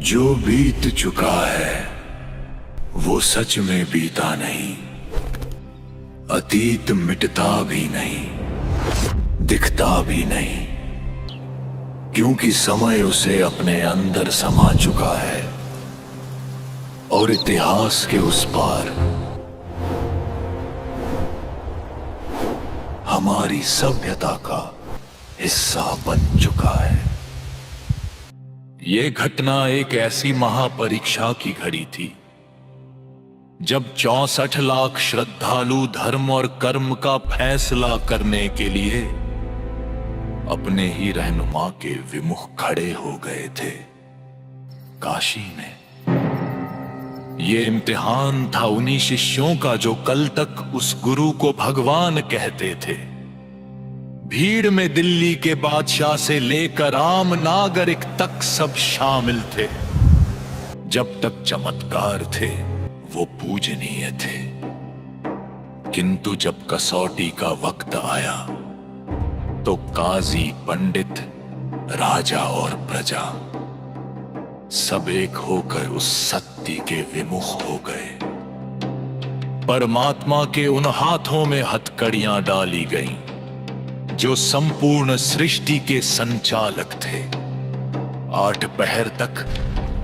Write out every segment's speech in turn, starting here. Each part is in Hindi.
जो बीत चुका है वो सच में बीता नहीं। अतीत मिटता भी नहीं, दिखता भी नहीं, क्योंकि समय उसे अपने अंदर समा चुका है और इतिहास के उस पार हमारी सभ्यता का हिस्सा बन चुका है। ये घटना एक ऐसी महापरीक्षा की घड़ी थी जब 64 लाख श्रद्धालु धर्म और कर्म का फैसला करने के लिए अपने ही रहनुमा के विमुख खड़े हो गए थे काशी में। ये इम्तिहान था उन्हीं शिष्यों का जो कल तक उस गुरु को भगवान कहते थे। भीड़ में दिल्ली के बादशाह से लेकर आम नागरिक तक सब शामिल थे। जब तक चमत्कार थे वो पूजनीय थे, किंतु जब कसौटी का वक्त आया तो काजी, पंडित, राजा और प्रजा सब एक होकर उस सत्य के विमुख हो गए। परमात्मा के उन हाथों में हथकड़ियां डाली गईं जो संपूर्ण सृष्टि के संचालक थे। 8 पहर तक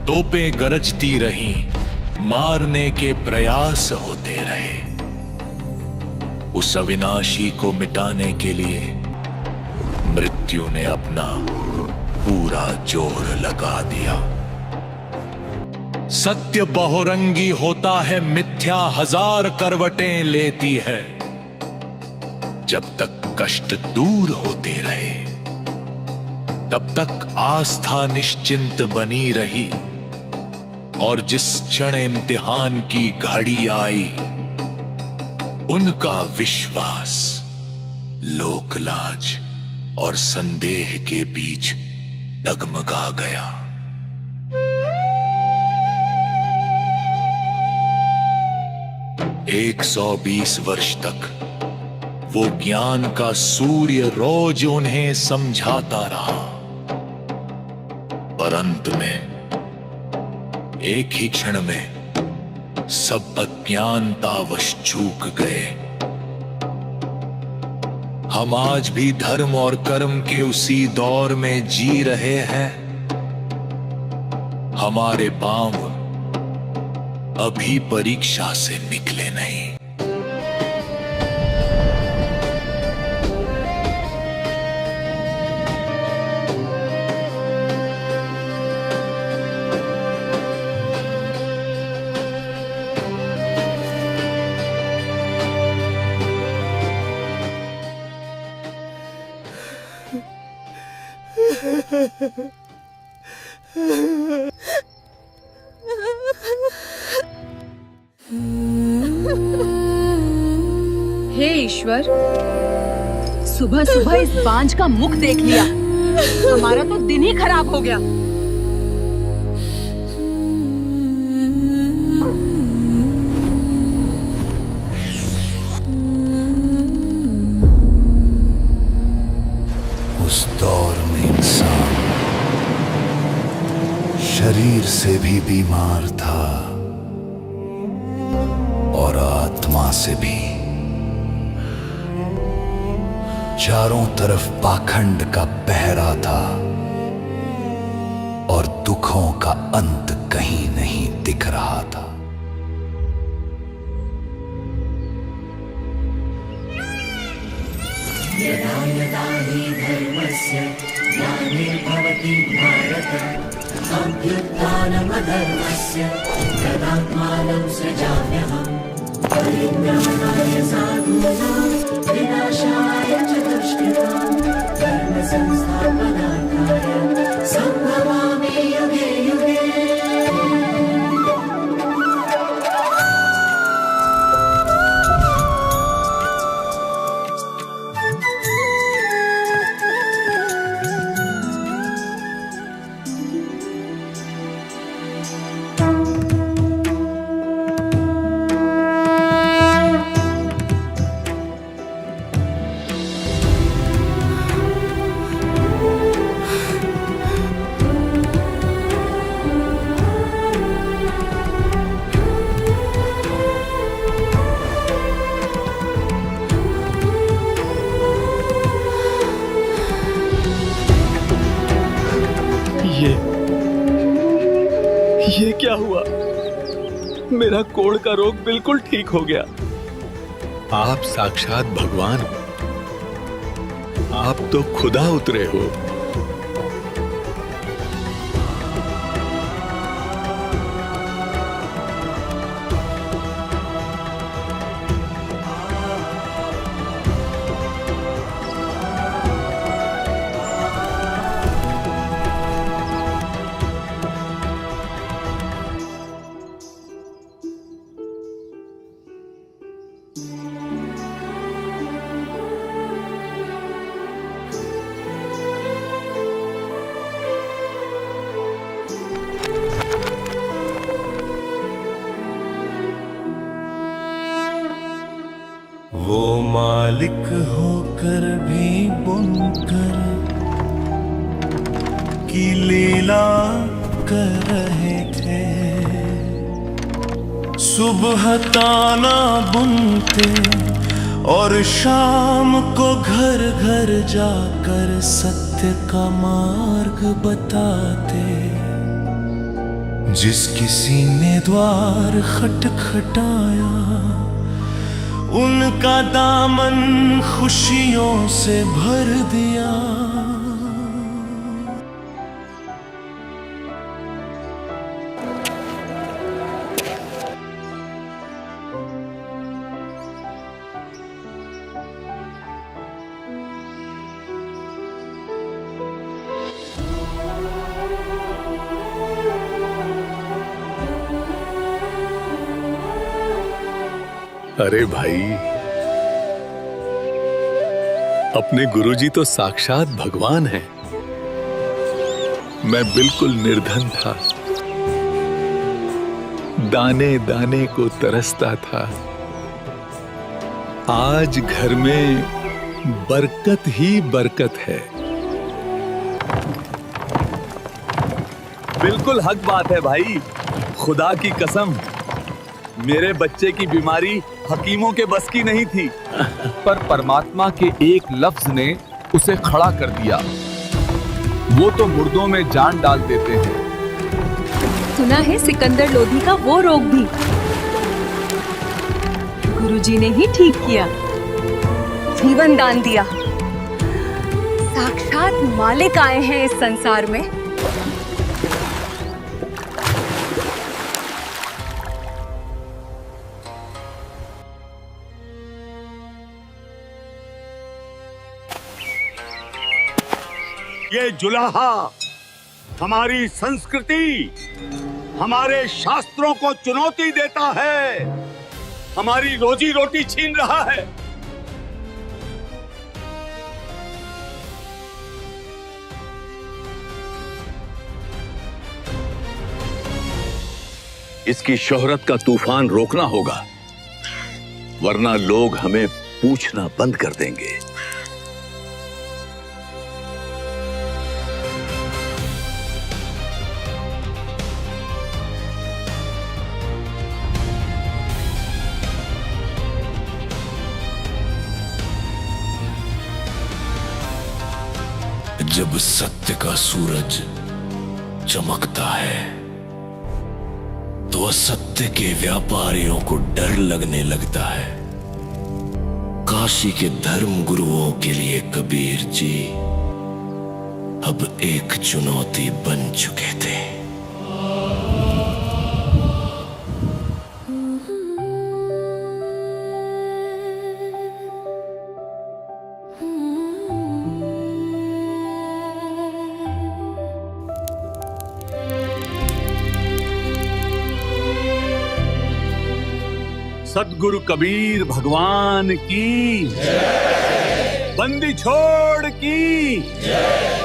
तोपें गरजती रहीं, मारने के प्रयास होते रहे। उस अविनाशी को मिटाने के लिए मृत्यु ने अपना पूरा जोर लगा दिया। सत्य बहुरंगी होता है, मिथ्या 1000 करवटें लेती है। जब तक कष्ट दूर होते रहे तब तक आस्था निश्चिंत बनी रही, और जिस क्षण इम्तिहान की घड़ी आई उनका विश्वास लोकलाज और संदेह के बीच डगमगा गया। एक 120 वर्ष तक वो ज्ञान का सूर्य रोज उन्हें समझाता रहा, पर अंत में एक ही क्षण में सब अज्ञानतावश चूक गए। हम आज भी धर्म और कर्म के उसी दौर में जी रहे हैं। हमारे पांव अभी परीक्षा से निकले नहीं। हे ईश्वर, सुबह सुबह इस बांझ का मुख देख लिया। हमारा तो दिन ही खराब हो गया। उस दौर में इंसान शरीर से भी बीमार था और आत्मा से भी। चारों तरफ पाखंड का पहरा था और दुखों का अंत कहीं नहीं दिख रहा था। यदा यदा हि धर्मस्य ग्लानिर्भवति भारत अभ्युत्थानमधर्मस्य तदात्मानं सृजाम्यहम् परित्राणाय साधूनां विनाशाय च दुष्कृतां धर्म संस्थापनार्थाय सम्भवामि युगे युगे। ये क्या हुआ? मेरा कोढ़ का रोग बिल्कुल ठीक हो गया। आप साक्षात भगवान हो। आप तो खुदा उतरे हो। वो मालिक होकर भी बुनकर की लीला कर रहे थे। सुबह ताना बुनते और शाम को घर घर जाकर सत्य का मार्ग बताते। जिस किसी ने द्वार खटखटाया उनका दामन खुशियों से भर दिया। अरे भाई, अपने गुरुजी तो साक्षात भगवान हैं। मैं बिल्कुल निर्धन था, दाने दाने को तरसता था। आज घर में बरकत ही बरकत है। बिल्कुल हक बात है भाई, खुदा की कसम। मेरे बच्चे की बीमारी हकीमों के बस की नहीं थी, पर परमात्मा के एक लफ्ज ने उसे खड़ा कर दिया। वो तो मुर्दों में जान डाल देते हैं। सुना है सिकंदर लोधी का वो रोग भी गुरुजी ने ही ठीक किया, जीवन दान दिया। साक्षात मालिक आए हैं इस संसार में। ये जुलाहा हमारी संस्कृति, हमारे शास्त्रों को चुनौती देता है, हमारी रोजी रोटी छीन रहा है। इसकी शोहरत का तूफान रोकना होगा, वरना लोग हमें पूछना बंद कर देंगे। जब सत्य का सूरज चमकता है तो असत्य के व्यापारियों को डर लगने लगता है। काशी के धर्म गुरुओं के लिए कबीर जी अब एक चुनौती बन चुके थे। सद्गुरु कबीर भगवान की जय। बंदी छोड़ की जय।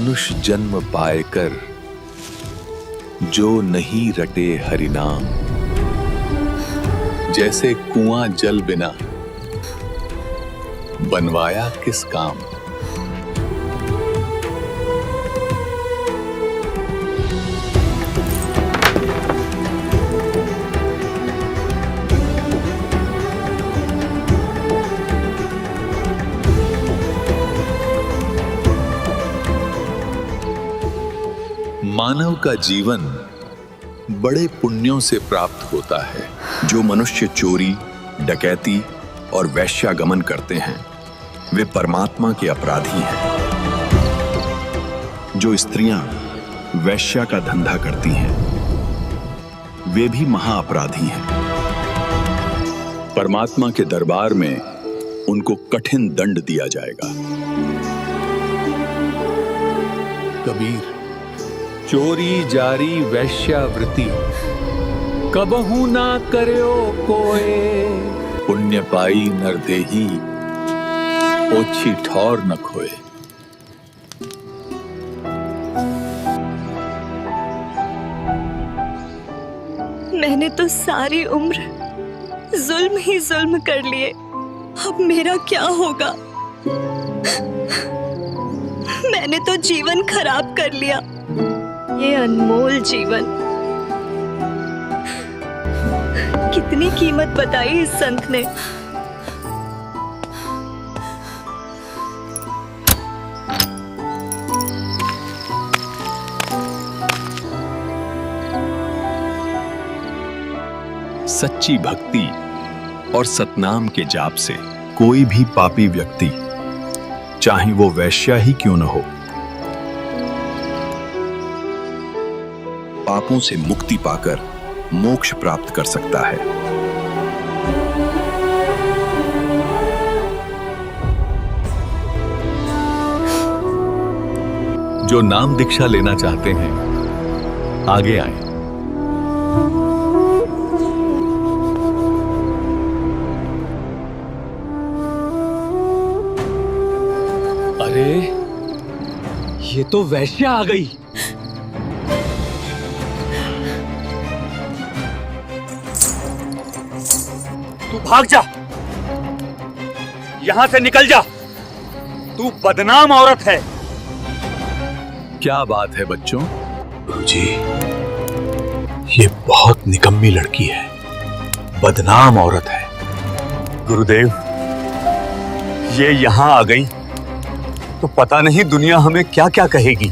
मनुष्य जन्म पाएकर जो नहीं रटे हरि नाम, जैसे कुआं जल बिना बनवाया किस काम। मानव का जीवन बड़े पुण्यों से प्राप्त होता है। जो मनुष्य चोरी, डकैती और वैश्यागमन करते हैं वे परमात्मा के अपराधी हैं। जो स्त्रियां वैश्या का धंधा करती हैं वे भी महाअपराधी हैं। परमात्मा के दरबार में उनको कठिन दंड दिया जाएगा। कबीर, चोरी जारी वैश्यावृत्ति कबहू ना करयो कोय। पुण्य पाई नरदेही ओछी ठौर न खोए। मैंने तो सारी उम्र जुल्म ही जुल्म कर लिए, अब मेरा क्या होगा? मैंने तो जीवन खराब कर लिया, ये अनमोल जीवन। कितनी कीमत बताई इस संत ने। सच्ची भक्ति और सतनाम के जाप से कोई भी पापी व्यक्ति, चाहे वो वैश्या ही क्यों न हो, पापों से मुक्ति पाकर मोक्ष प्राप्त कर सकता है। जो नाम दीक्षा लेना चाहते हैं आगे आए। अरे ये तो वैश्या आ गई। तू भाग जा, यहां से निकल जा। तू बदनाम औरत है। क्या बात है बच्चों? गुरुजी, ये बहुत निकम्मी लड़की है, बदनाम औरत है। गुरुदेव, ये यहां आ गई तो पता नहीं दुनिया हमें क्या क्या कहेगी।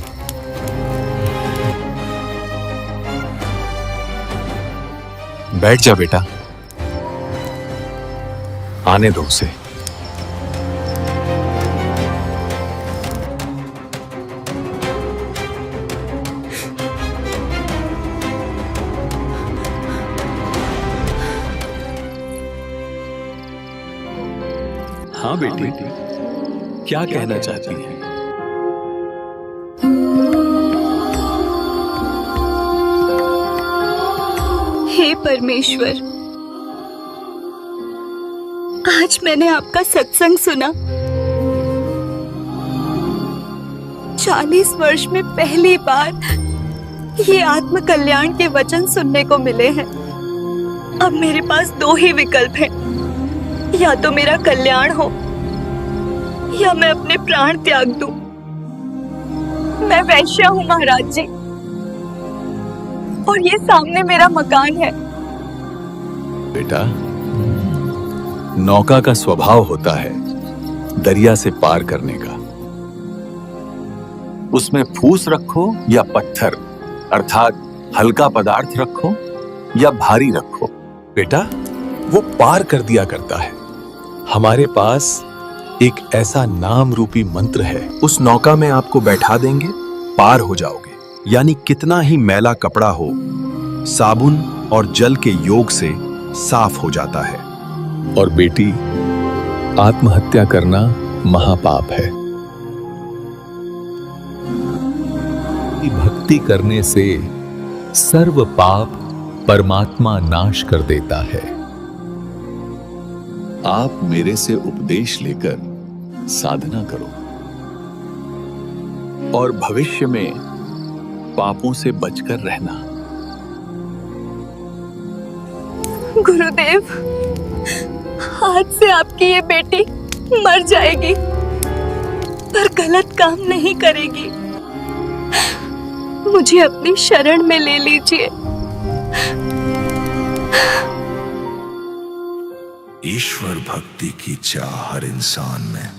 बैठ जा बेटा, आने दो उसे। हाँ बेटी, क्या कहना चाहती हैं? हे परमेश्वर, आज मैंने आपका सत्संग सुना। 40 वर्ष में पहली बार ये आत्म कल्याण के वचन सुनने को मिले हैं। अब मेरे पास 2 ही विकल्प हैं, या तो मेरा कल्याण हो या मैं अपने प्राण त्याग दूं। मैं वैश्या हूं महाराज जी, और ये सामने मेरा मकान है। बेटा, नौका का स्वभाव होता है दरिया से पार करने का। उसमें फूस रखो या पत्थर, अर्थात हल्का पदार्थ रखो या भारी रखो, बेटा वो पार कर दिया करता है। हमारे पास एक ऐसा नाम रूपी मंत्र है, उस नौका में आपको बैठा देंगे, पार हो जाओगे। यानी कितना ही मैला कपड़ा हो, साबुन और जल के योग से साफ हो जाता है। और बेटी, आत्महत्या करना महापाप है। भक्ति करने से सर्व पाप परमात्मा नाश कर देता है। आप मेरे से उपदेश लेकर साधना करो। और भविष्य में पापों से बचकर रहना। गुरुदेव, आज से आपकी ये बेटी मर जाएगी पर गलत काम नहीं करेगी। मुझे अपनी शरण में ले लीजिए। ईश्वर भक्ति की चाह हर इंसान में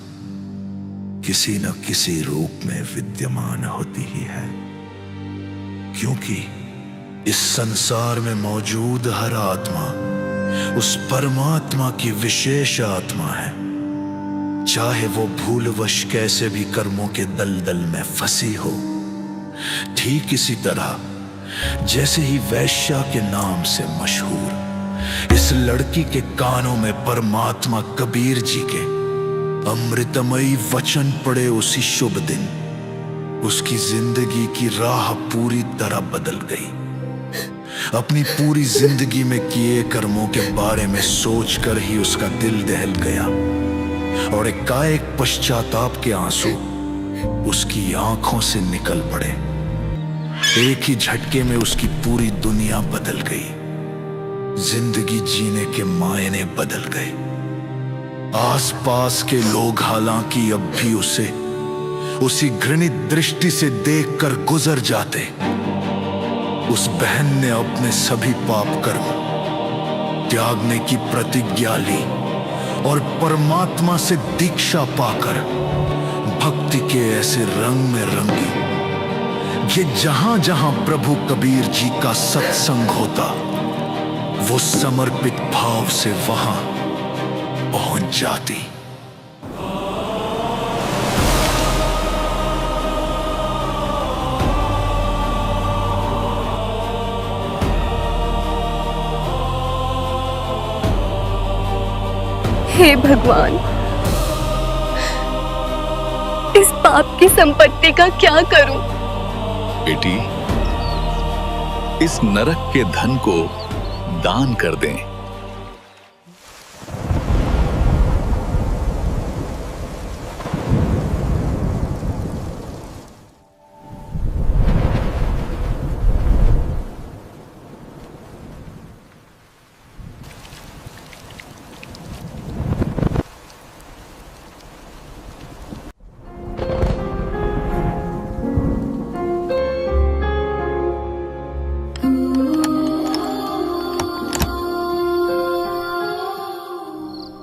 किसी न किसी रूप में विद्यमान होती ही है, क्योंकि इस संसार में मौजूद हर आत्मा उस परमात्मा की विशेष आत्मा है, चाहे वो भूलवश कैसे भी कर्मों के दलदल में फंसी हो। ठीक इसी तरह जैसे ही वैश्या के नाम से मशहूर इस लड़की के कानों में परमात्मा कबीर जी के अमृतमयी वचन पड़े उसी शुभ दिन उसकी जिंदगी की राह पूरी तरह बदल गई। अपनी पूरी जिंदगी में किए कर्मों के बारे में सोचकर ही उसका दिल दहल गया और एकाएक पश्चाताप के आंसू उसकी आंखों से निकल पड़े। एक ही झटके में उसकी पूरी दुनिया बदल गई, जिंदगी जीने के मायने बदल गए। आसपास के लोग हालांकि अब भी उसे उसी घृणित दृष्टि से देखकर गुजर जाते, उस बहन ने अपने सभी पाप कर्म त्यागने की प्रतिज्ञा ली और परमात्मा से दीक्षा पाकर भक्ति के ऐसे रंग में रंगी कि जहां जहां प्रभु कबीर जी का सत्संग होता वो समर्पित भाव से वहां पहुंच जाती। हे भगवान, इस पाप की संपत्ति का क्या करूं? बेटी, इस नरक के धन को दान कर दें।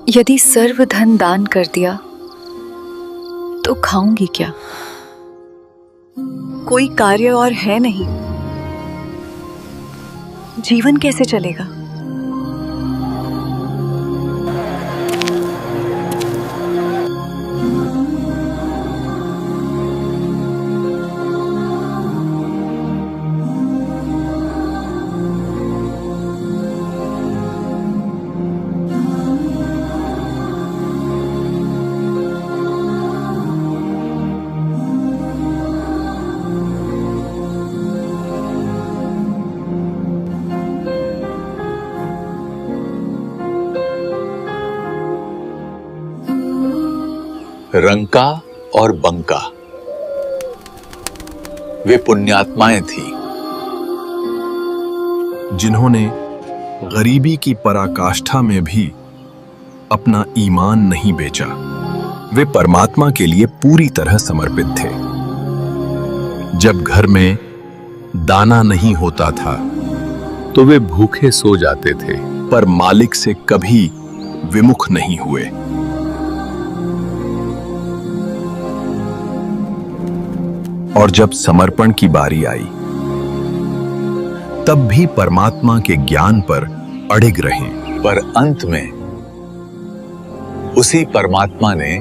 यदि सर्व धन दान कर दिया तो खाऊंगी क्या? कोई कार्य और है नहीं, जीवन कैसे चलेगा? रंका और बंका वे पुण्यात्माएं थीं जिन्होंने गरीबी की पराकाष्ठा में भी अपना ईमान नहीं बेचा। वे परमात्मा के लिए पूरी तरह समर्पित थे। जब घर में दाना नहीं होता था तो वे भूखे सो जाते थे, पर मालिक से कभी विमुख नहीं हुए। और जब समर्पण की बारी आई तब भी परमात्मा के ज्ञान पर अड़िग रहे। पर अंत में उसी परमात्मा ने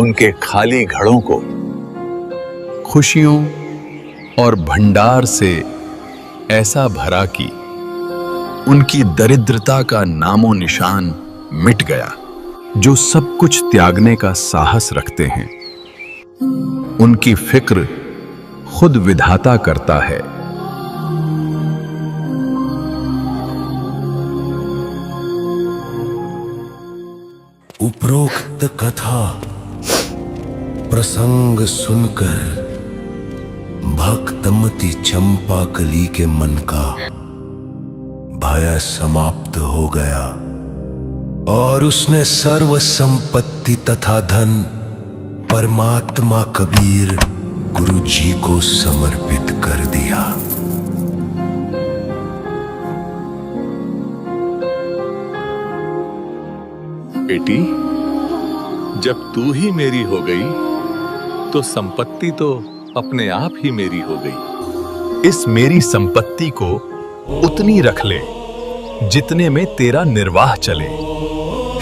उनके खाली घड़ों को खुशियों और भंडार से ऐसा भरा कि उनकी दरिद्रता का नामो निशान मिट गया। जो सब कुछ त्यागने का साहस रखते हैं उनकी फिक्र खुद विधाता करता है। उपरोक्त कथा प्रसंग सुनकर भक्तमती चंपाकली के मन का भय समाप्त हो गया और उसने सर्व संपत्ति तथा धन परमात्मा कबीर गुरु जी को समर्पित कर दिया। बेटी, जब तू ही मेरी हो गई तो संपत्ति तो अपने आप ही मेरी हो गई। इस मेरी संपत्ति को उतनी रख ले जितने में तेरा निर्वाह चले,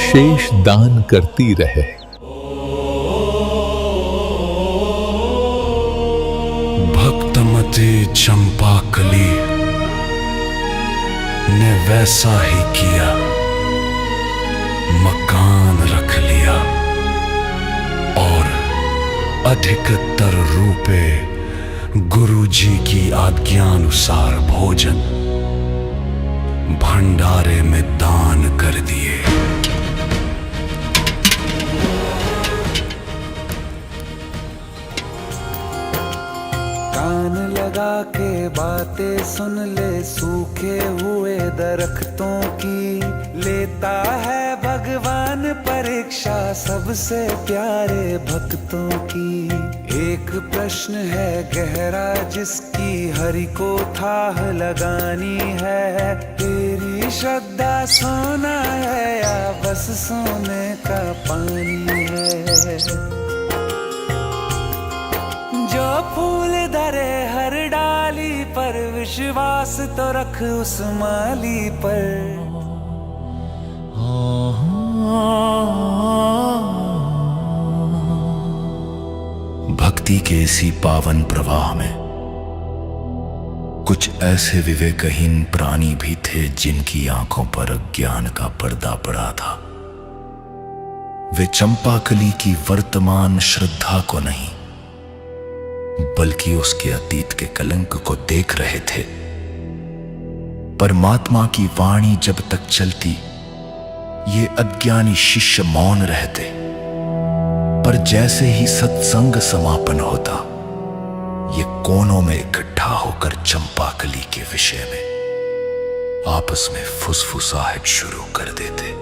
शेष दान करती रहे। भक्तमती चंपाकली ने वैसा ही किया, मकान रख लिया और अधिकतर रुपए गुरु जी की आज्ञानुसार भोजन भंडारे में दान कर दिए। कान लगा के बातें सुन ले सूखे हुए दरख्तों की, लेता है भगवान परीक्षा सबसे प्यारे भक्तों की। एक प्रश्न है गहरा जिसकी हरि को थाह लगानी है, तेरी श्रद्धा सोना है या बस सोने का पानी है। जो फूल धरे हर डाली पर विश्वास तो रख उस माली पर। भक्ति के इसी पावन प्रवाह में कुछ ऐसे विवेकहीन प्राणी भी थे जिनकी आंखों पर अज्ञान का पर्दा पड़ा था। वे चंपाकली की वर्तमान श्रद्धा को नहीं बल्कि उसके अतीत के कलंक को देख रहे थे। परमात्मा की वाणी जब तक चलती ये अज्ञानी शिष्य मौन रहते, पर जैसे ही सत्संग समापन होता ये कोनों में इकट्ठा होकर चंपाकली के विषय में आपस में फुसफुसाहट शुरू कर देते।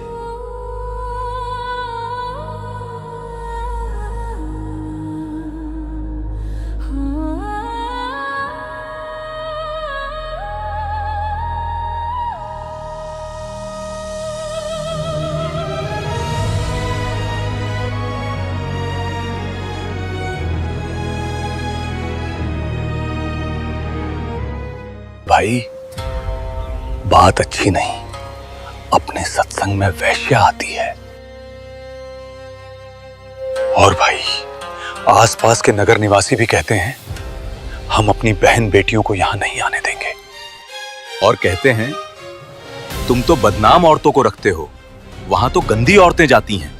भाई, बात अच्छी नहीं। अपने सत्संग में वैश्या आती है। और भाई, आसपास के नगर निवासी भी कहते हैं हम अपनी बहन बेटियों को यहां नहीं आने देंगे। और कहते हैं तुम तो बदनाम औरतों को रखते हो, वहां तो गंदी औरतें जाती हैं।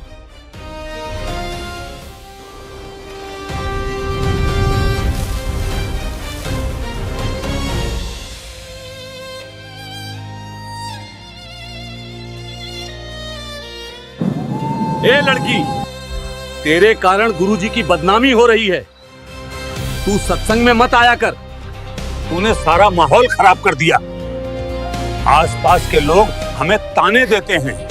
ए लड़की, तेरे कारण गुरुजी की बदनामी हो रही है। तू सत्संग में मत आया कर। तूने सारा माहौल खराब कर दिया। आसपास के लोग हमें ताने देते हैं।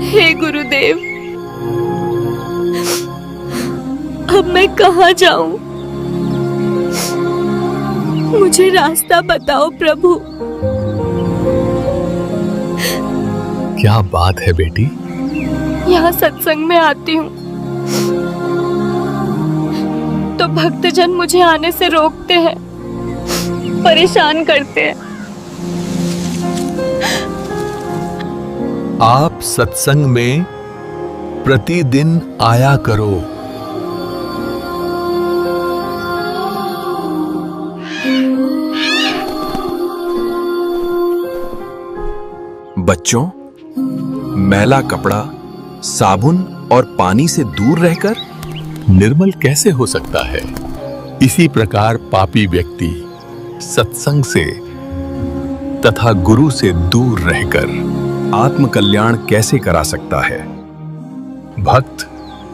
हे गुरुदेव, अब मैं कहाँ जाऊं? मुझे रास्ता बताओ प्रभु। क्या बात है बेटी? यहाँ सत्संग में आती हूँ तो भक्तजन मुझे आने से रोकते हैं, परेशान करते हैं। आप सत्संग में प्रतिदिन आया करो। बच्चों, मैला कपड़ा साबुन और पानी से दूर रहकर निर्मल कैसे हो सकता है? इसी प्रकार पापी व्यक्ति सत्संग से तथा गुरु से दूर रहकर आत्म कल्याण कैसे करा सकता है? भक्त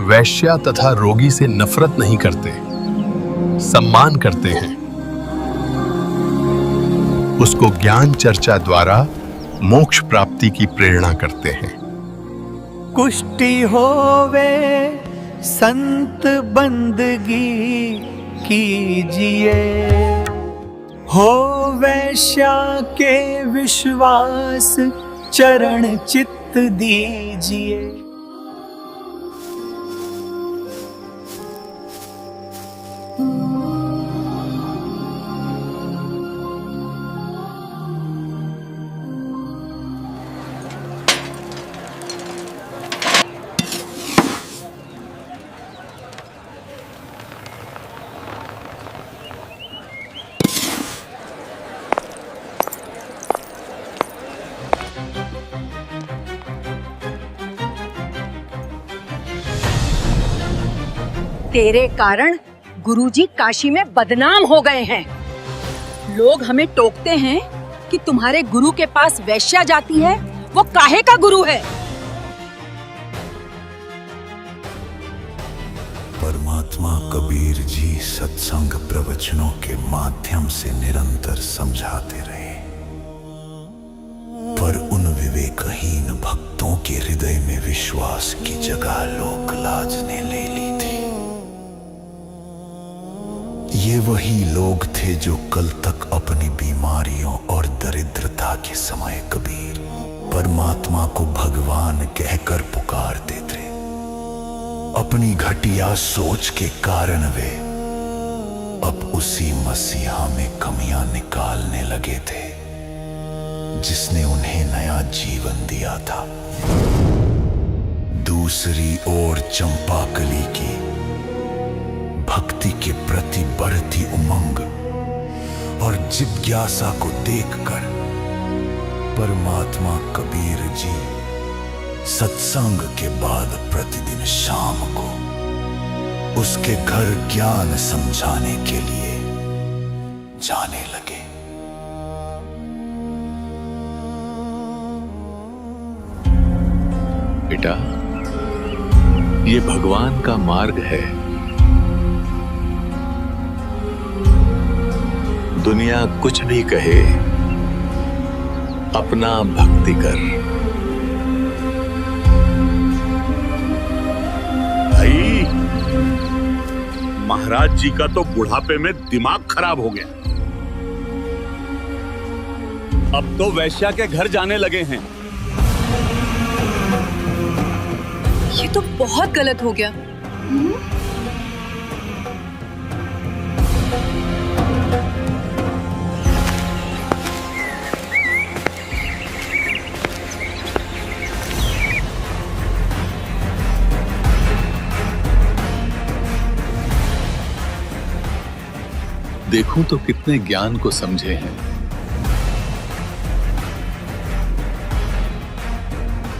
वैश्या तथा रोगी से नफरत नहीं करते, सम्मान करते हैं। उसको ज्ञान चर्चा द्वारा मोक्ष प्राप्ति की प्रेरणा करते हैं। कुष्टि होवे संत बंदगी कीजिए, हो वैश्या के विश्वास चरण चित्त दीजिए। तेरे कारण गुरुजी काशी में बदनाम हो गए हैं। लोग हमें टोकते हैं कि तुम्हारे गुरु के पास वैश्या जाती है, वो काहे का गुरु है? परमात्मा कबीर जी सत्संग प्रवचनों के माध्यम से निरंतर समझाते रहे, पर उन विवेकहीन भक्तों के हृदय में विश्वास की जगह लोक लाज ने ले ली थी। ये वही लोग थे जो कल तक अपनी बीमारियों और दरिद्रता के समय कबीर परमात्मा को भगवान कहकर पुकारते थे। अपनी घटिया सोच के कारण वे अब उसी मसीहा में कमियां निकालने लगे थे जिसने उन्हें नया जीवन दिया था। दूसरी ओर चंपाकली की भक्ति के प्रति बढ़ती उमंग और जिज्ञासा को देखकर परमात्मा कबीर जी सत्संग के बाद प्रतिदिन शाम को उसके घर ज्ञान समझाने के लिए जाने लगे। बेटा, ये भगवान का मार्ग है। दुनिया कुछ भी कहे, अपना भक्ति कर। भाई, महाराज जी का तो बुढ़ापे में दिमाग खराब हो गया। अब तो वैश्या के घर जाने लगे हैं। ये तो बहुत गलत हो गया। देखूं तो कितने ज्ञान को समझे हैं।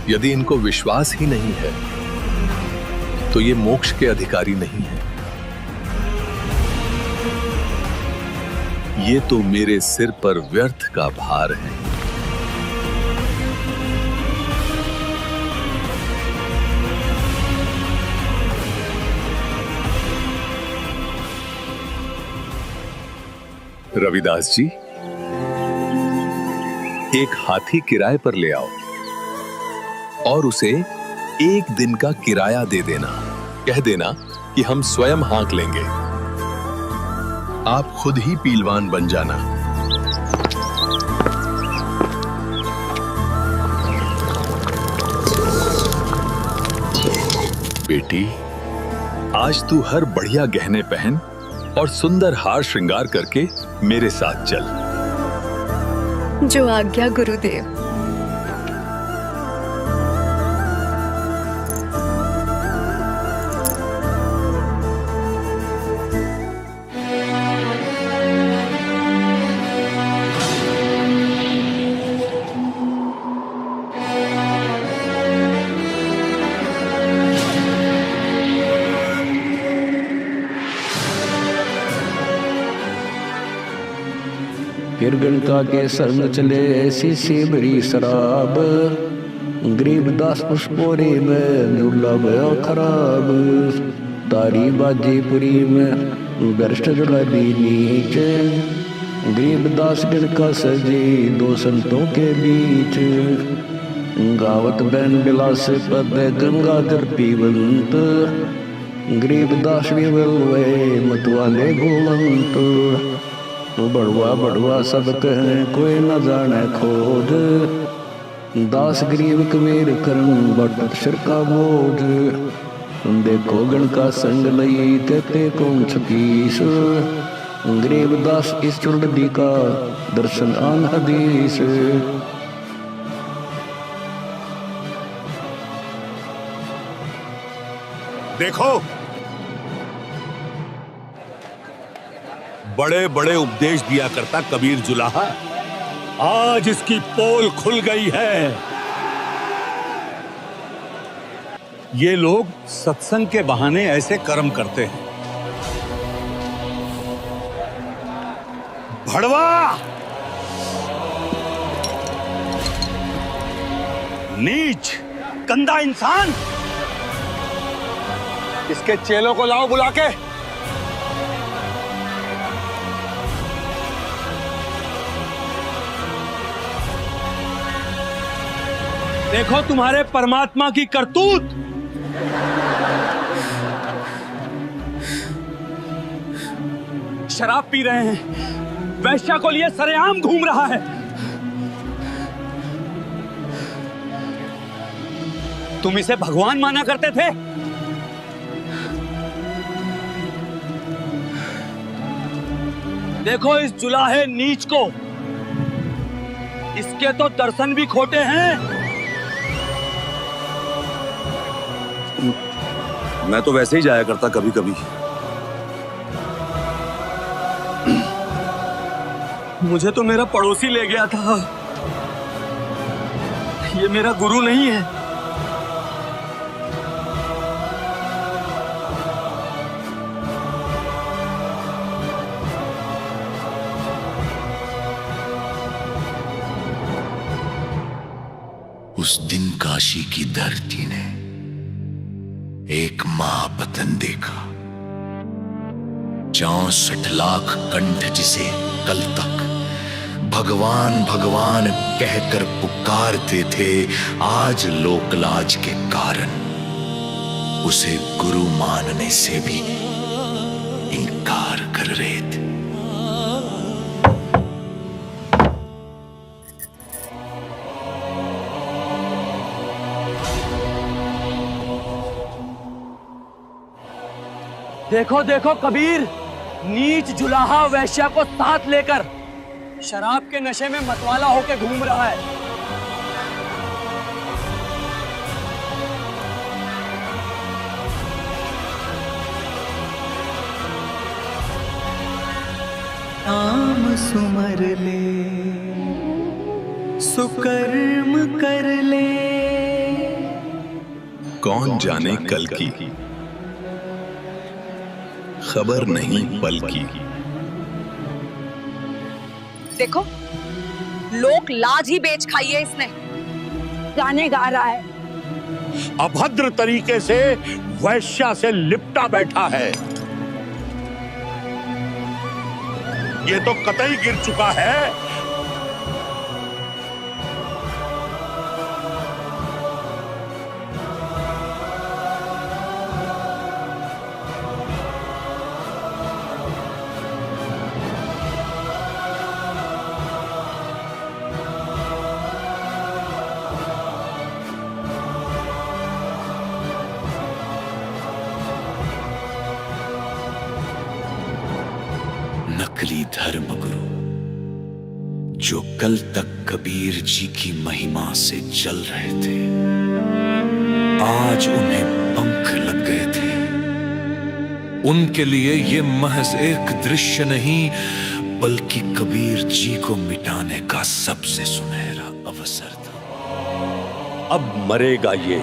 यदि इनको विश्वास ही नहीं है तो ये मोक्ष के अधिकारी नहीं है। ये तो मेरे सिर पर व्यर्थ का भार है। रविदास जी, एक हाथी किराए पर ले आओ और उसे एक दिन का किराया दे देना। कह देना कि हम स्वयं हाँक लेंगे। आप खुद ही पीलवान बन जाना। बेटी, आज तू हर बढ़िया गहने पहन और सुंदर हार श्रृंगार करके मेरे साथ चल। जो आज्ञा गुरुदेव। गणका के संग चले शीशी भरी शराब, गरीबदास पुष्पोरी में दुर्लभ खराब, तारी बाजीपुरी में भ्रष्ट जुड़ाबी नीच, गरीबदास गणका सजी दो संतों के बीच, गावत बैन बिलास पद गंगाधर पीवंत, गरीबदास विवल वे मतवाले भूवंत, बड़वा बड़वा सब कहें कोई न जाने खोज, दास गरीब कबीर करम बट सिर का बोझ, देखो गण का संग लई तेते कौन छकीस, गरीबदास इस चुड़दी का दर्शन आन हदीस। देखो, बड़े बड़े उपदेश दिया करता कबीर जुलाहा, आज इसकी पोल खुल गई है। ये लोग सत्संग के बहाने ऐसे कर्म करते हैं। भड़वा, नीच, गंदा इंसान, इसके चेलों को लाओ बुला के। देखो तुम्हारे परमात्मा की करतूत। शराब पी रहे हैं, वैश्या को लिए सरेआम घूम रहा है। तुम इसे भगवान माना करते थे। देखो इस जुलाहे नीच को, इसके तो दर्शन भी खोटे हैं। मैं तो वैसे ही जाया करता कभी कभी। मुझे तो मेरा पड़ोसी ले गया था। ये मेरा गुरु नहीं है। उस दिन काशी की धरती ने एक महापतन देखा। 64 लाख कंठ जिसे कल तक भगवान भगवान कहकर पुकारते थे, आज लोकलाज के कारण उसे गुरु मानने से भी इनकार कर रहे थे। देखो देखो कबीर, नीच जुलाहा वैश्या को साथ लेकर शराब के नशे में मतवाला होकर घूम रहा है। नाम सुमर ले, सुकर्म कर ले। कौन जाने कल की, खबर नहीं पल की। देखो, लोक लाज ही बेच खाई है इसने। गाने गा रहा है, अभद्र तरीके से वैश्या से लिपटा बैठा है। ये तो कतई गिर चुका है। नकली धर्म गुरु जो कल तक कबीर जी की महिमा से जल रहे थे, आज उन्हें पंख लग गए थे। उनके लिए ये महज एक दृश्य नहीं, बल्कि कबीर जी को मिटाने का सबसे सुनहरा अवसर था। अब मरेगा ये,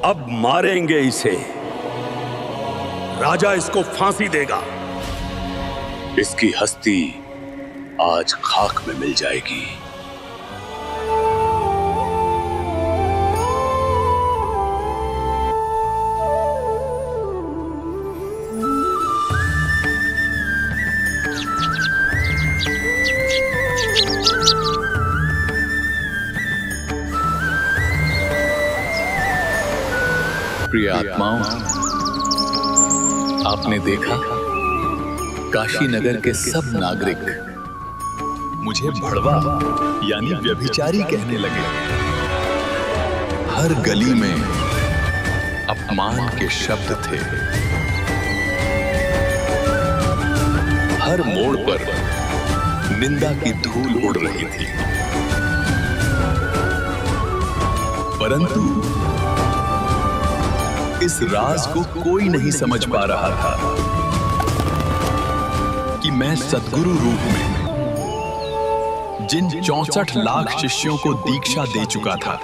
अब मारेंगे इसे। राजा इसको फांसी देगा। इसकी हस्ती आज खाक में मिल जाएगी। प्रिय आत्माओं, आपने देखा काशी नगर के सब नागरिक मुझे भड़वा यानी व्यभिचारी कहने लगे। हर गली में अपमान के शब्द थे, हर मोड़ पर निंदा की धूल उड़ रही थी। परंतु इस राज को कोई नहीं समझ पा रहा था कि मैं सद्गुरु रूप में जिन 64 लाख शिष्यों को दीक्षा दे चुका था,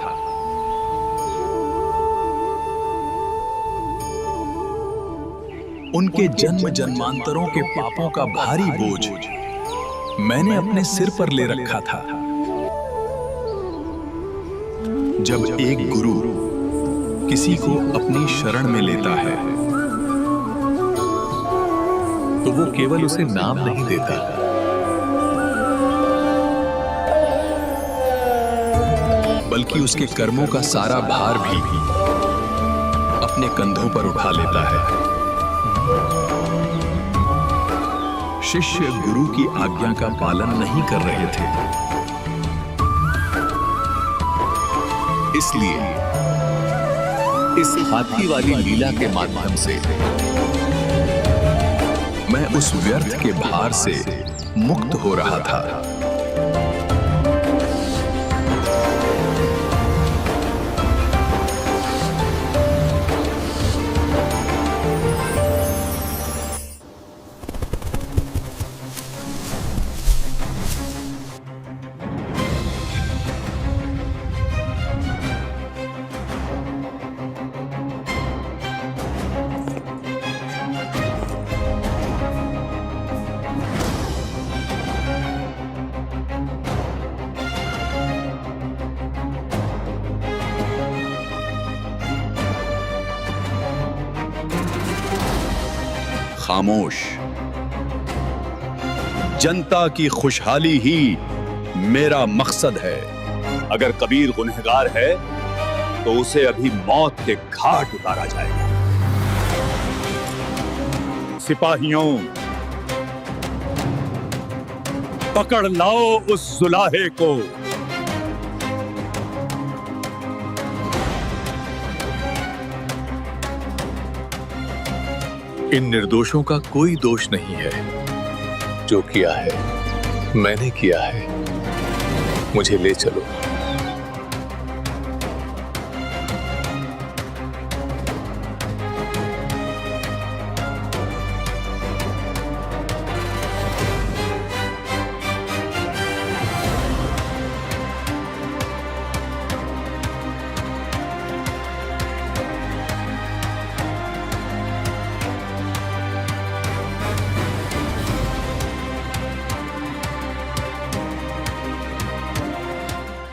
उनके जन्म जन्मांतरों के पापों का भारी बोझ मैंने अपने सिर पर ले रखा था। जब एक गुरु किसी को अपनी शरण में लेता है तो वो केवल उसे नाम नहीं देता, बल्कि उसके कर्मों का सारा भार भी अपने कंधों पर उठा लेता है। शिष्य गुरु की आज्ञा का पालन नहीं कर रहे थे, इसलिए इस हाथी वाली लीला के माध्यम से मैं उस व्यर्थ के भार से मुक्त हो रहा था। खामोश, जनता की खुशहाली ही मेरा मकसद है। अगर कबीर गुनहगार है तो उसे अभी मौत के घाट उतारा जाएगा। सिपाहियों, पकड़ लाओ उस जुलाहे को। इन निर्दोषों का कोई दोष नहीं है। जो किया है मैंने किया है, मुझे ले चलो।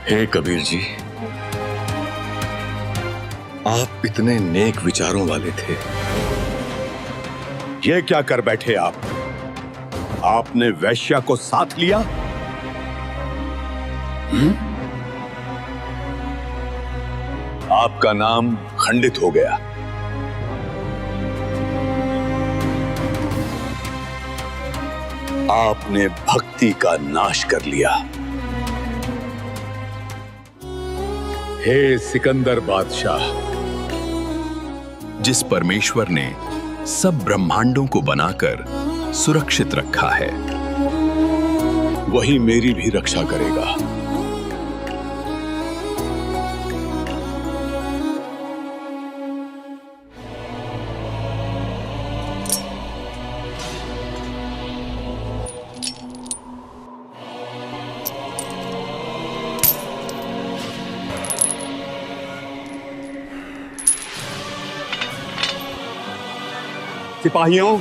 हे कबीर जी, आप इतने नेक विचारों वाले थे। ये क्या कर बैठे आप? आपने वैश्या को साथ लिया? आपका नाम खंडित हो गया। आपने भक्ति का नाश कर लिया। हे सिकंदर बादशाह, जिस परमेश्वर ने सब ब्रह्मांडों को बनाकर सुरक्षित रखा है, वही मेरी भी रक्षा करेगा। सिपाहियों,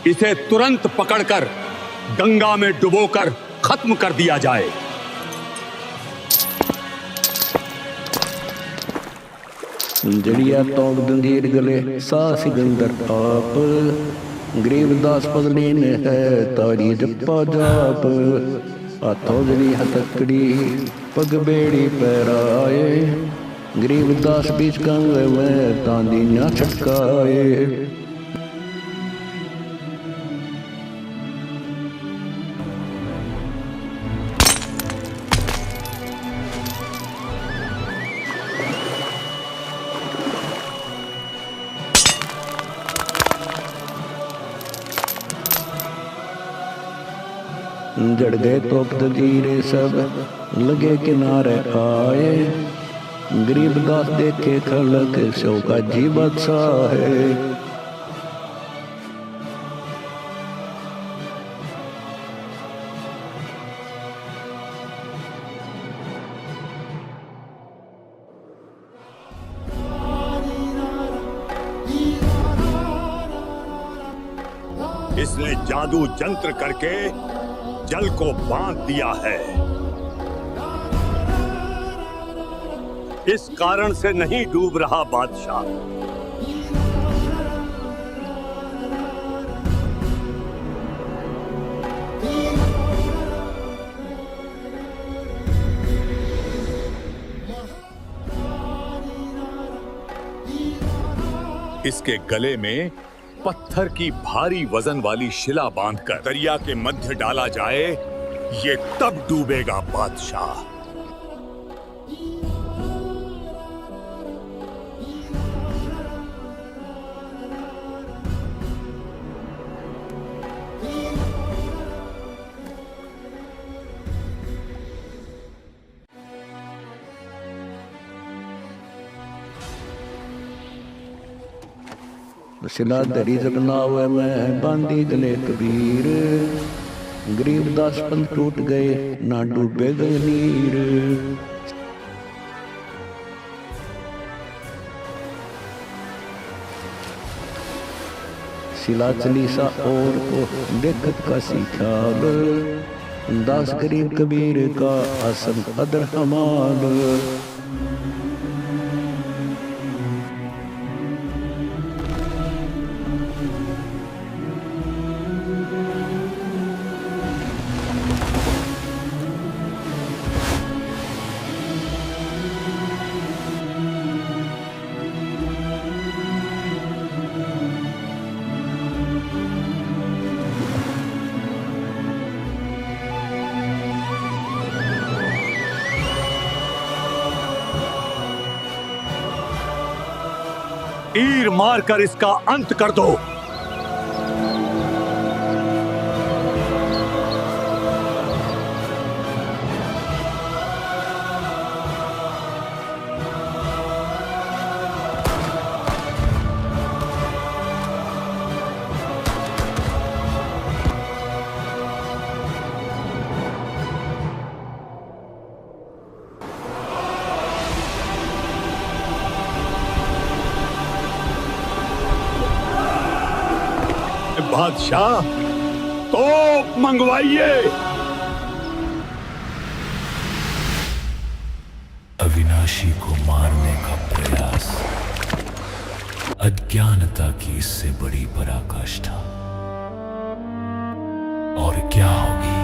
इसे तुरंत पकड़कर गंगा में डुबोकर खत्म कर दिया जाए। जड़िया तोक दंजीर गले सास सिकंदर आप गरीबदास पगली ने है तारी जप्पा जाप हाथों जड़ी हथकड़ी पग बेड़ी पैराए गरीबदास बीच गंग में तांदी ना छटकाए। जड़ गए तो तजीरे सब लगे किनारे आए गरीबदास देखे खलक सो का जी बादशाह है। इसने जादू जंत्र करके जल को बांध दिया है। इस कारण से नहीं डूब रहा बादशाह। इसके गले में पत्थर की भारी वजन वाली शिला बांधकर दरिया के मध्य डाला जाए, ये तब डूबेगा बादशाह। शिला दरी जगनावे में बांधी गले कबीर गरीबदास पंथ टूट गए ना डूबे गए नीर। शिला चली सा और को देखत का सीखाल दास गरीब कबीर का आसन अदर हमाल। तीर मारकर इसका अंत कर दो। बादशाह तोप मंगवाइए। अविनाशी को मारने का प्रयास अज्ञानता की इससे बड़ी पराकाष्ठा और क्या होगी।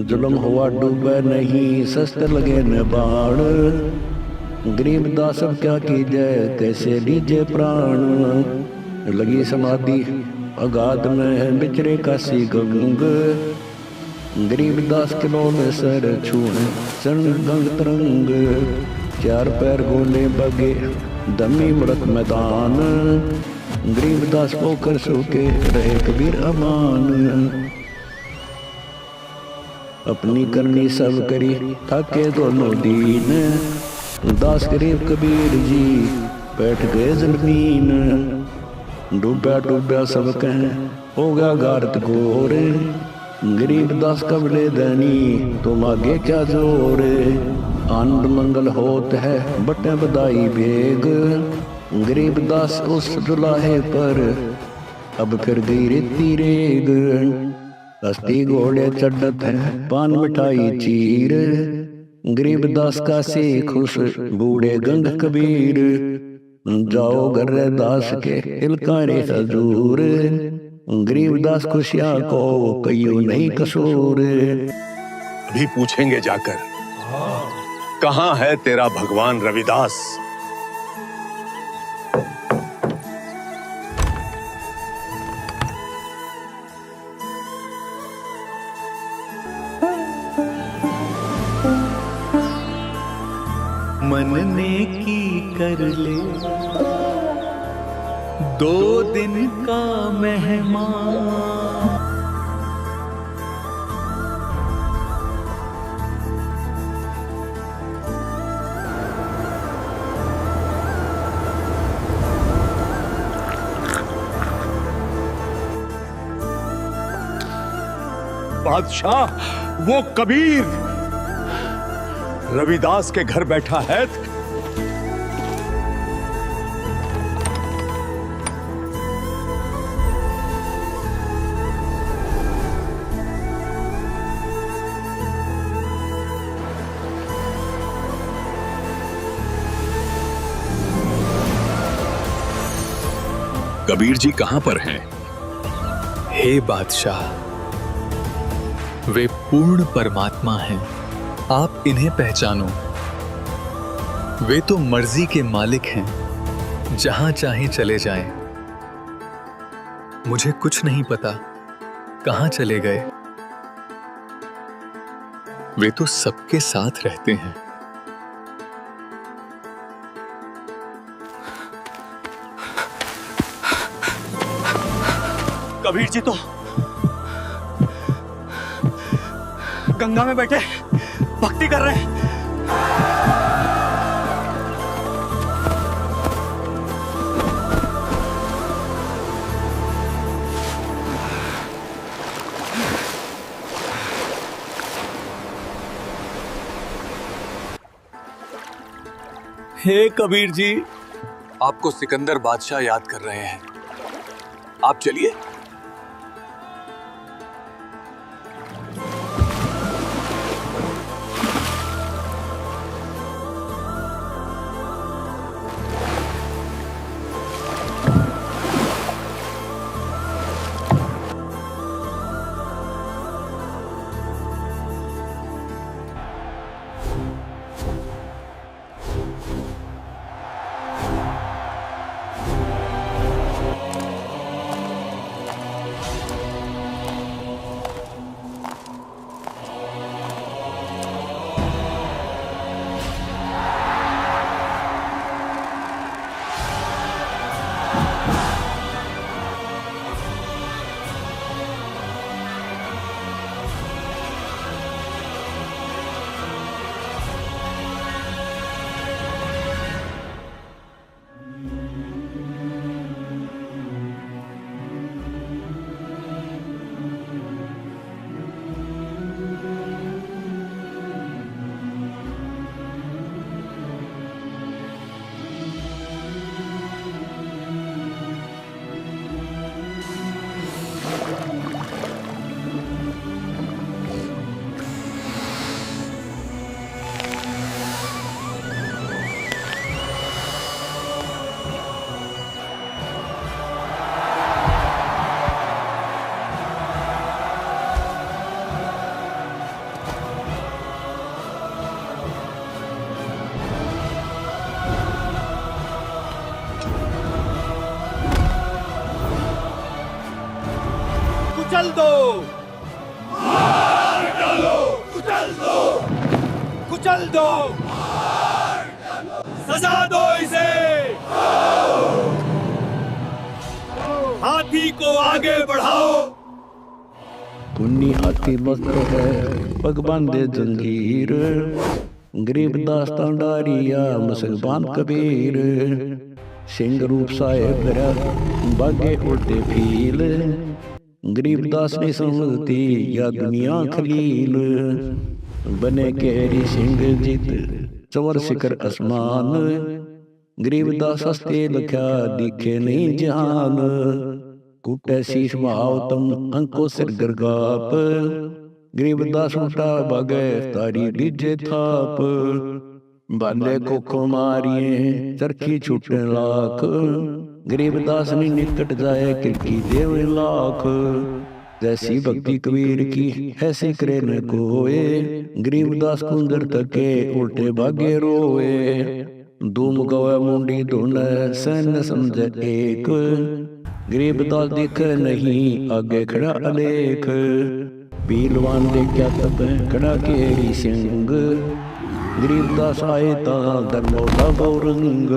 जुल्म हुआ डूबे नहीं शस्त्र लगे न बाण गरीबदास अब क्या कीजिए कैसे लीजिए प्राण। लगी समाधि अगाध में बिचरे काशी गंग गरीबदास किलो में सर छूए सन गंग तरंग। चार पैर गोले बगे दमी मृत मैदान गरीबदास पोकर सूके रहे कबीर अमान। अपनी करनी सब करी थके दोनों दीन दास गरीब कबीर जी बैठ गए जमीन। डूबा डूबा सब कहें हो गया गारत गोरे गरीबदास कबले धनी तुम आगे क्या जोर, आनंद मंगल होत है बटे बधाई भेग। गरीबदास उस दुलाहे पर अब फिर गई रेती रेग, कश्ती घोड़े चढ़त है पान मिठाई चीर। गरीबदास का से खुश बूढ़े गंग कबीर, जाओ घर दास के हिलकारे हजूर। गरीबदास खुशियां को कईयों नहीं कसूर। अभी पूछेंगे जाकर कहाँ है तेरा भगवान रविदास। मन ने की कर ले 2 दिन का मेहमान। बादशाह, वो कबीर रविदास के घर बैठा है। कबीर जी कहां पर हैं? हे बादशाह, वे पूर्ण परमात्मा हैं, आप इन्हें पहचानो। वे तो मर्जी के मालिक हैं, जहां चाहे चले जाएं। मुझे कुछ नहीं पता कहां चले गए। वे तो सबके साथ रहते हैं। कबीर जी तो गंगा में बैठे भक्ति कर रहे हैं। हे कबीर जी, आपको सिकंदर बादशाह याद कर रहे हैं, आप चलिए। कुचल दो, कुचल दो, सजा दो इसे। हाथी को आगे बढ़ाओ। पुन्नी हाथी मस्त है पग बांधे जंजीर, गरीबदास तांडारिया मुसलमान कबीर। सिंह रूप साहेब बागे उड़ते फील, गरीबदास ने समझती या दुनिया खलील, बने केरी सिंह जित चवर शिखर आसमान, गरीबदास हस्ते लख्या दिखे नहीं जहान, कुटे शीश भाव तम अंको सिर गरगाप, गरीबदास उठा भागे तारी लीजे थाप, बाले को मारिए चरखी छूटे लाख, गरीबदास ने निकट जाए किरकी देव लाख, जैसी भक्ति कबीर की ऐसी करे न कोए, गरीबदास कुंदर तके उल्टे भागे रोए, धूम गवा मुंडी धुन सन समझ एक, गरीबदास देख नहीं आगे खड़ा अलेख, पीलवान देखा तब खड़ा केरी सिंह, गरीबदास आए ता धर्मौला गौरंग,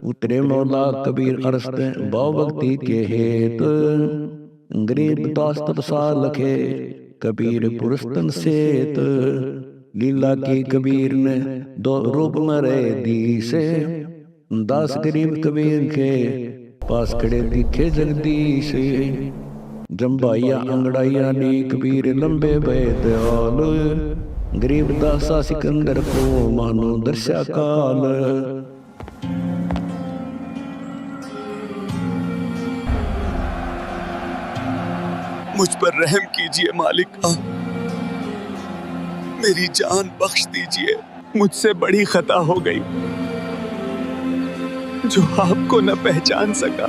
उतरे मौला कबीर अरस्त भाव भक्ति के हेत, गरीबदास तपसा लखे कबीर पुरस्तन सेत, लीला की कबीर ने दो रूप मरे दी से, दास गरीब कबीर के पास खड़े दिखे जगदीश, जम्बाइया अंगड़ाइया ने कबीर लंबे भय दयाल, गरीबदासा सिकंदर को मानो दर्शा काल, मुझ पर रहम कीजिए मालिक, मेरी जान बख्श दीजिए, मुझसे बड़ी खता हो गई जो आपको न पहचान सका।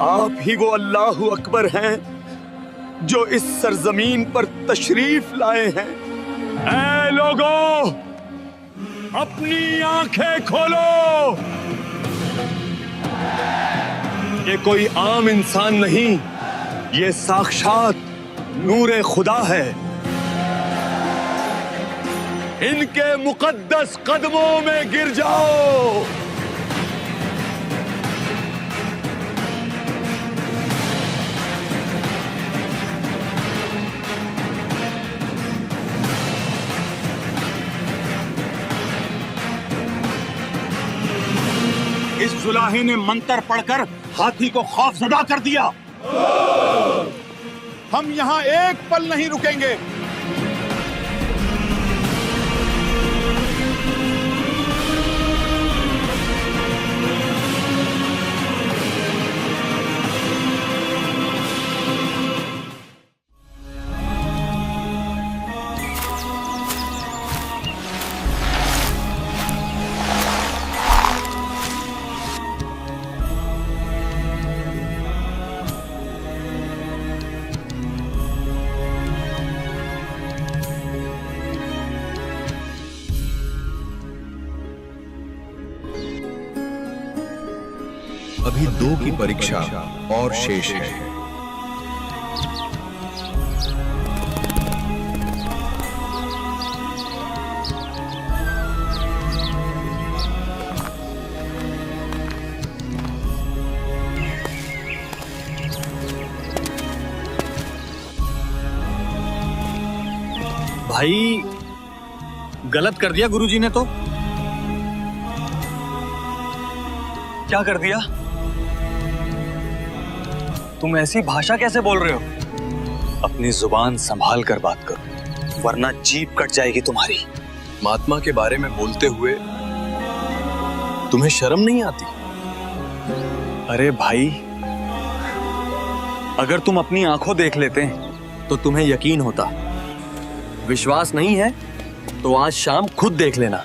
आप ही वो अल्लाहु अकबर हैं जो इस सरजमीन पर तशरीफ लाए हैं। ऐ लोगों, अपनी आंखें खोलो, ये कोई आम इंसान नहीं, ये साक्षात नूरे खुदा है। इनके मुकद्दस कदमों में गिर जाओ। इस जुलाहे ने मंत्र पढ़कर हाथी को खौफजदा कर दिया। हम यहाँ एक पल नहीं रुकेंगे। अभी 2 की परीक्षा और शेष है। भाई, गलत कर दिया गुरुजी ने तो। क्या कर दिया? तुम ऐसी भाषा कैसे बोल रहे हो? अपनी जुबान संभाल कर बात करो, वरना जीभ कट जाएगी तुम्हारी। महात्मा के बारे में बोलते हुए तुम्हें शर्म नहीं आती? अरे भाई, अगर तुम अपनी आंखों देख लेते तो तुम्हें यकीन होता। विश्वास नहीं है तो आज शाम खुद देख लेना।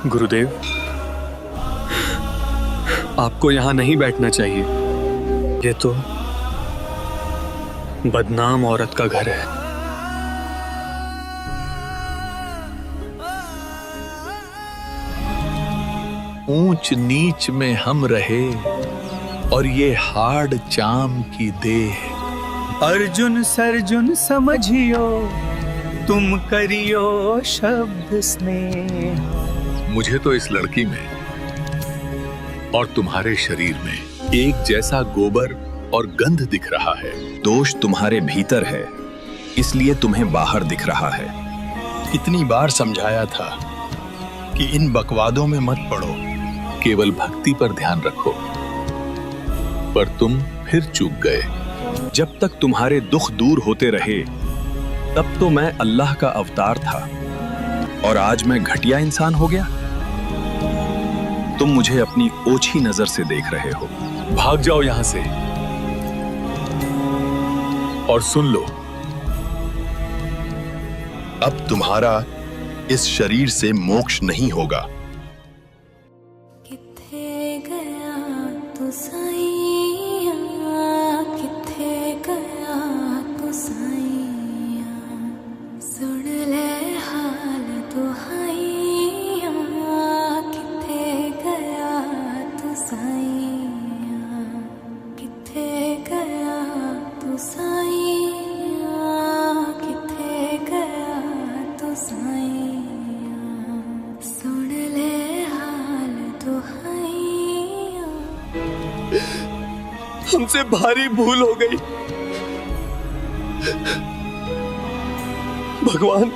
गुरुदेव, आपको यहां नहीं बैठना चाहिए। ये तो बदनाम औरत का घर है। ऊंच नीच में हम रहे और ये हाड़ चाम की देह। अर्जुन सर्जुन समझियो, तुम करियो शब्द स्नेह। मुझे तो इस लड़की में और तुम्हारे शरीर में एक जैसा गोबर और गंध दिख रहा है। दोष तुम्हारे भीतर है, इसलिए तुम्हें बाहर दिख रहा है। कितनी बार समझाया था कि इन बकवादों में मत पड़ो, केवल भक्ति पर ध्यान रखो, पर तुम फिर चूक गए। जब तक तुम्हारे दुख दूर होते रहे तब तो मैं अल्लाह का अवतार था, और आज मैं घटिया इंसान हो गया। तुम मुझे अपनी ओछी नजर से देख रहे हो। भाग जाओ यहां से और सुन लो, अब तुम्हारा इस शरीर से मोक्ष नहीं होगा। किथे गया तू साईया, किथे गया तू साईया, सुन ले हाल दुहाइया, किथे गया तू साईया, किथे गया तू साईया, किथे गया तू साईया, सुन ले हाल दुहाइया। हमसे भारी भूल हो गई भगवान,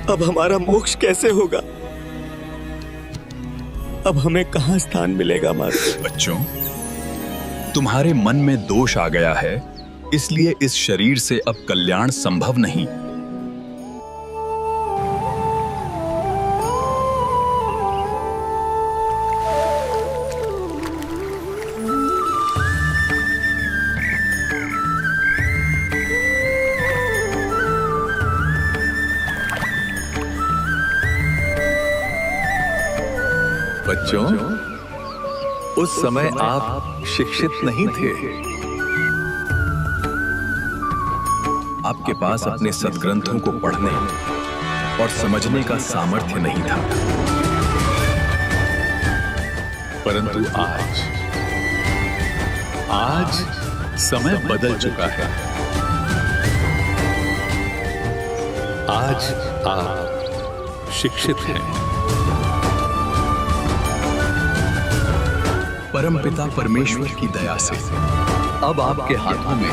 अब हमारा मोक्ष कैसे होगा? अब हमें कहां स्थान मिलेगा हमारा? बच्चों, तुम्हारे मन में दोष आ गया है, इसलिए इस शरीर से अब कल्याण संभव नहीं। बच्चों, उस समय आप शिक्षित नहीं थे। आपके पास अपने सद्ग्रंथों को पढ़ने और समझने का सामर्थ्य नहीं था। परंतु आज समय बदल चुका है। आज आप शिक्षित हैं। परमपिता परमेश्वर की दया से अब आपके हाथों में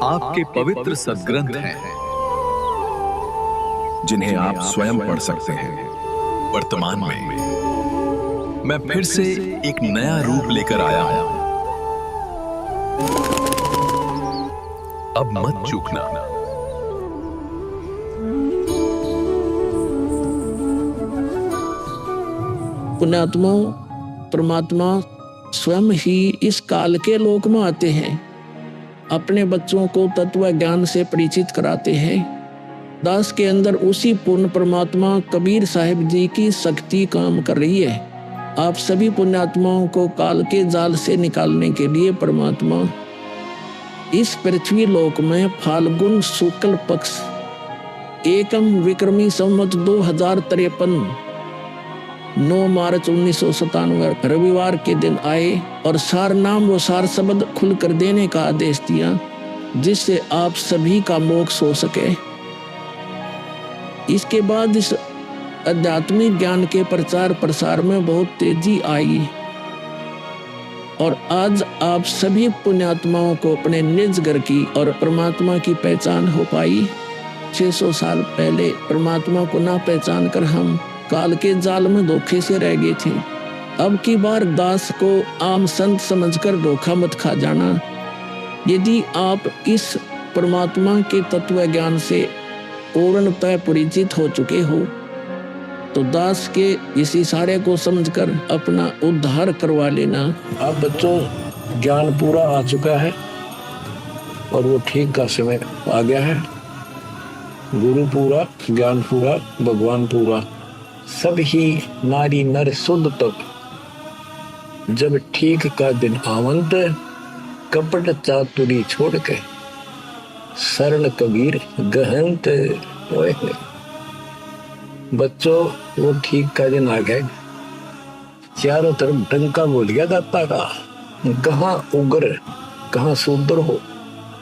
आपके पवित्र सद्ग्रंथ हैं, जिन्हें आप स्वयं पढ़ सकते हैं। वर्तमान में मैं फिर से एक नया रूप लेकर आया हूं। अब मत चूकना। पुण्यात्मा परमात्मा स्वयं ही इस काल के लोक में आते हैं, अपने बच्चों को तत्व ज्ञान से परिचित कराते हैं। दास के अंदर उसी पूर्ण परमात्मा कबीर साहिब जी की शक्ति काम कर रही है। आप सभी पुण्यात्माओं को काल के जाल से निकालने के लिए परमात्मा इस पृथ्वी लोक में फाल्गुन शुक्ल पक्ष एकम विक्रमी संवत 2053 9 मार्च 1997 रविवार के दिन आए और सार नाम व सार शब्द खुलकर देने का आदेश दिया, जिससे आप सभी का मोक्ष हो सके। इसके बाद इस आध्यात्मिक ज्ञान के प्रचार प्रसार में बहुत तेजी आई और आज आप सभी पुण्यात्माओं को अपने निज घर की और परमात्मा की पहचान हो पाई। 600 साल पहले परमात्मा को ना पहचान कर हम काल के जाल में धोखे से रह गए थे। अब की बार दास को आम संत समझकर धोखा मत खा जाना। यदि आप इस परमात्मा के तत्व ज्ञान से पूर्णतः परिचित हो चुके हो तो दास के इस इशारे को समझकर अपना उद्धार करवा लेना। अब बच्चों ज्ञान पूरा आ चुका है और वो ठीक का समय आ गया है। गुरु पूरा, ज्ञान पूरा, भगवान पूरा, सब ही नारी नर शुद्ध तक जब ठीक का दिन आवंत, कपट चातुरी छोड़ के सरल कबीर गहंत। ओए बच्चों, वो ठीक का दिन आ गए। चारों तरफ डंका बोल गया दाता का। कहाँ उग्र, कहाँ शूद्र हो,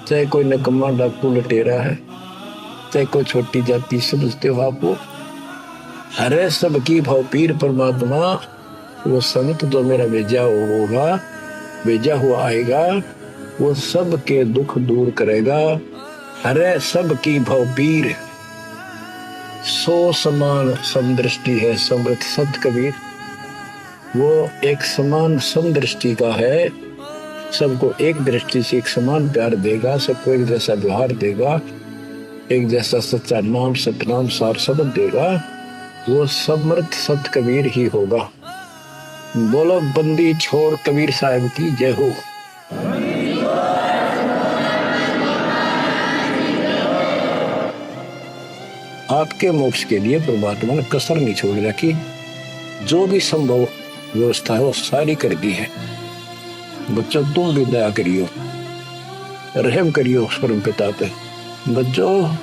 चाहे कोई नकम्मा डाकू लटेरा है, चाहे कोई छोटी जाति समझते हो आपको, अरे सबकी भाव पीर परमात्मा, वो संत जो मेरा भेजा होगा, भेजा हुआ आएगा, वो सबके दुख दूर करेगा। अरे सबकी भाव पीर, सो समान समदृष्टि है समृत संत कबीर। वो एक समान समदृष्टि का है, सबको एक दृष्टि से एक समान प्यार देगा, सबको एक जैसा व्यवहार देगा, एक जैसा सच्चा नाम सतनाम सार शब्द देगा। वो समर्थ संत कबीर ही होगा। बोलो बंदी छोड़ कबीर साहब की जय हो। आपके मोक्ष के लिए परमात्मा ने कसर नहीं छोड़ रखी। जो भी संभव व्यवस्था है वो सारी कर दी है। बच्चों तुम भी दया करियो, रहम करियो परम पिता पे। बच्चों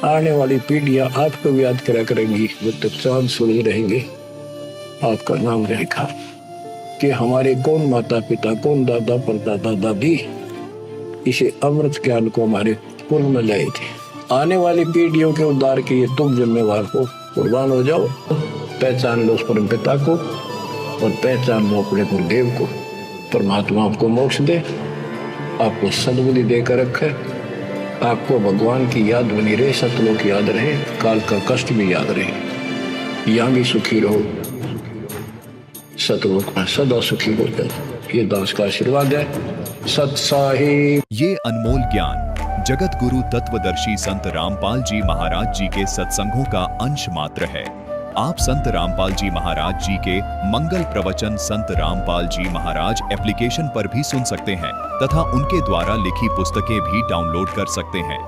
आने वाली पीढ़ियां आपको भी याद करा करेंगी, वो तो चांद सूरज रहेंगे, आपका नाम रहेगा कि हमारे कौन माता पिता, कौन दादा परदादा दादी इसे अमृत ज्ञान को हमारे पूर्व में लाए थे। आने वाली पीढ़ियों के उद्धार के लिए तुम जिम्मेवार हो, कुर्बान हो जाओ। पहचान लो उस परम पिता को और पहचान लो अपने गुरुदेव को। परमात्मा आपको मोक्ष दे, आपको सद्बुद्धि देकर रखे, आपको भगवान की याद बनी रहे, सतलों की याद रहे, काल का कष्ट भी याद रहे, यहाँ भी सुखी रहो, सतलोक में सदा सुखी हो जाए। ये दास का आशीर्वाद है। सत साहिब। ये अनमोल ज्ञान जगत गुरु तत्वदर्शी संत रामपाल जी महाराज जी के सत्संगों का अंश मात्र है। आप संत रामपाल जी महाराज जी के मंगल प्रवचन संत रामपाल जी महाराज एप्लीकेशन पर भी सुन सकते हैं तथा उनके द्वारा लिखी पुस्तकें भी डाउनलोड कर सकते हैं।